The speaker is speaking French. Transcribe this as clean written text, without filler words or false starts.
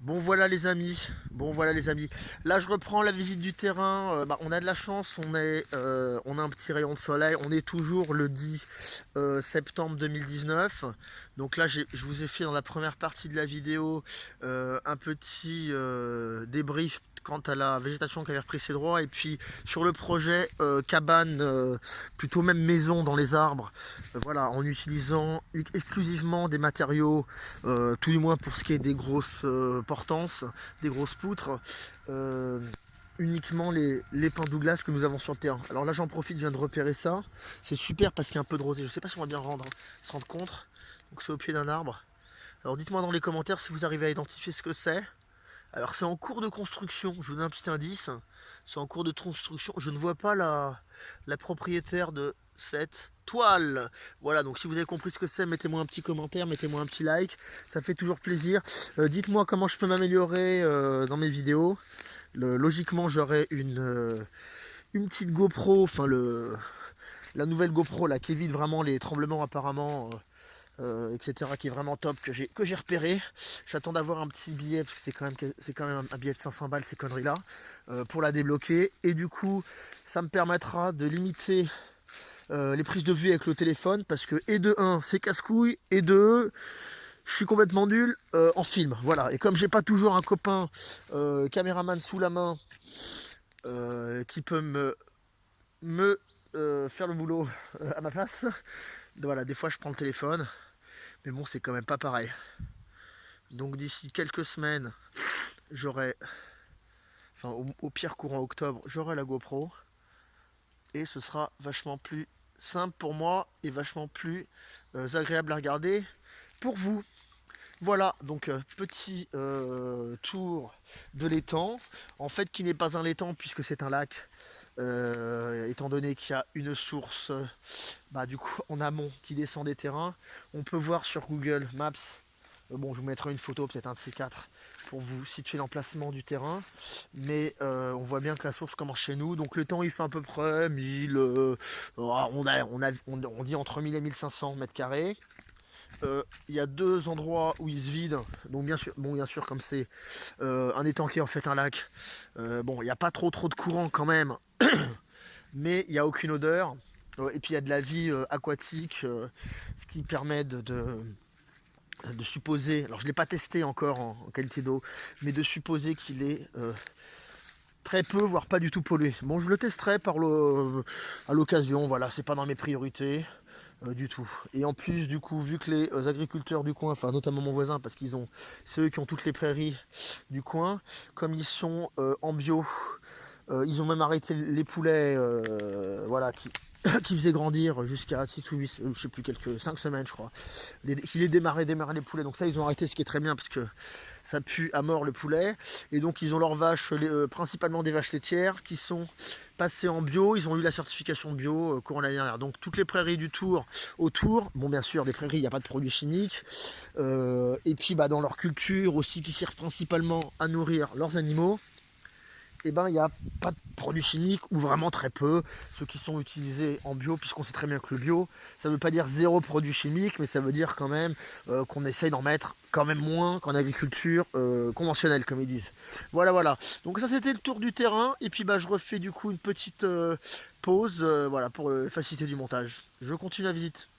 Bon voilà les amis, Là je reprends la visite du terrain. On a de la chance, on a un petit rayon de soleil. On est toujours le 10 septembre 2019. Donc là je vous ai fait dans la première partie de la vidéo un petit débrief quant à la végétation qui avait repris ses droits. Et puis sur le projet cabane, plutôt même maison dans les arbres, voilà, en utilisant exclusivement des matériaux, tout du moins pour ce qui est des grosses portances, des grosses poutres, euh, uniquement les pins Douglas que nous avons sur le terrain. Alors là j'en profite, je viens de repérer ça. C'est super parce qu'il y a un peu de rosée. Je sais pas si on va bien se rendre compte. Donc c'est au pied d'un arbre. Alors dites-moi dans les commentaires si vous arrivez à identifier ce que c'est. Alors c'est en cours de construction, je vous donne un petit indice. C'est en cours de construction. Je ne vois pas la propriétaire de cette toile. Voilà, donc si vous avez compris ce que c'est, mettez-moi un petit commentaire, mettez-moi un petit like. Ça fait toujours plaisir. Dites-moi comment je peux m'améliorer dans mes vidéos. Logiquement, j'aurai une petite GoPro, la nouvelle GoPro là, qui évite vraiment les tremblements apparemment. Etc., qui est vraiment top, que j'ai repéré. J'attends d'avoir un petit billet, parce que c'est quand même un billet de 500 balles, ces conneries-là, pour la débloquer. Et du coup, ça me permettra de limiter les prises de vue avec le téléphone, parce que, et de un c'est casse-couille, et de 2, je suis complètement nul en film. Voilà. Et comme j'ai pas toujours un copain caméraman sous la main qui peut me faire le boulot à ma place, voilà, des fois je prends le téléphone. Mais bon, c'est quand même pas pareil. Donc d'ici quelques semaines, j'aurai, enfin au pire courant octobre, j'aurai la GoPro. Et ce sera vachement plus simple pour moi et vachement plus agréable à regarder pour vous. Voilà, donc petit tour de l'étang. En fait, qui n'est pas un étang puisque c'est un lac. Étant donné qu'il y a une source du coup en amont qui descend des terrains. On peut voir sur Google Maps. Bon, je vous mettrai une photo, peut-être un de ces quatre, pour vous situer l'emplacement du terrain. Mais on voit bien que la source commence chez nous. Donc le temps, il fait à peu près 1000... on dit entre 1000 et 1500 mètres carrés. Il y a deux endroits où il se vide. Donc bien sûr comme c'est un étang qui est en fait un lac, bon, il n'y a pas trop de courant quand même. Mais il n'y a aucune odeur. Et puis il y a de la vie aquatique, ce qui permet de supposer, alors je ne l'ai pas testé encore en qualité d'eau, mais de supposer qu'il est très peu, voire pas du tout pollué. Bon, je le testerai à l'occasion, voilà, c'est pas dans mes priorités du tout. Et en plus, du coup, vu que les agriculteurs du coin, enfin notamment mon voisin, parce c'est eux qui ont toutes les prairies du coin, comme ils sont en bio, ils ont même arrêté les poulets, voilà, qui faisaient grandir jusqu'à 6 ou 8, je sais plus, 5 semaines, je crois. Qui les démarraient les poulets. Donc ça, ils ont arrêté, ce qui est très bien, parce que ça pue à mort le poulet. Et donc, ils ont leurs vaches, principalement des vaches laitières, qui sont passées en bio. Ils ont eu la certification bio courant l'année dernière. Donc, toutes les prairies du Tour, autour, bon, bien sûr, des prairies, il n'y a pas de produits chimiques. Et puis, dans leur culture aussi, qui servent principalement à nourrir leurs animaux, il n'y a pas de produits chimiques ou vraiment très peu, ceux qui sont utilisés en bio, puisqu'on sait très bien que le bio, ça ne veut pas dire zéro produit chimique, mais ça veut dire quand même qu'on essaye d'en mettre quand même moins qu'en agriculture conventionnelle, comme ils disent. Voilà. Donc ça, c'était le tour du terrain, et puis je refais du coup une petite pause, voilà, pour faciliter du montage. Je continue la visite.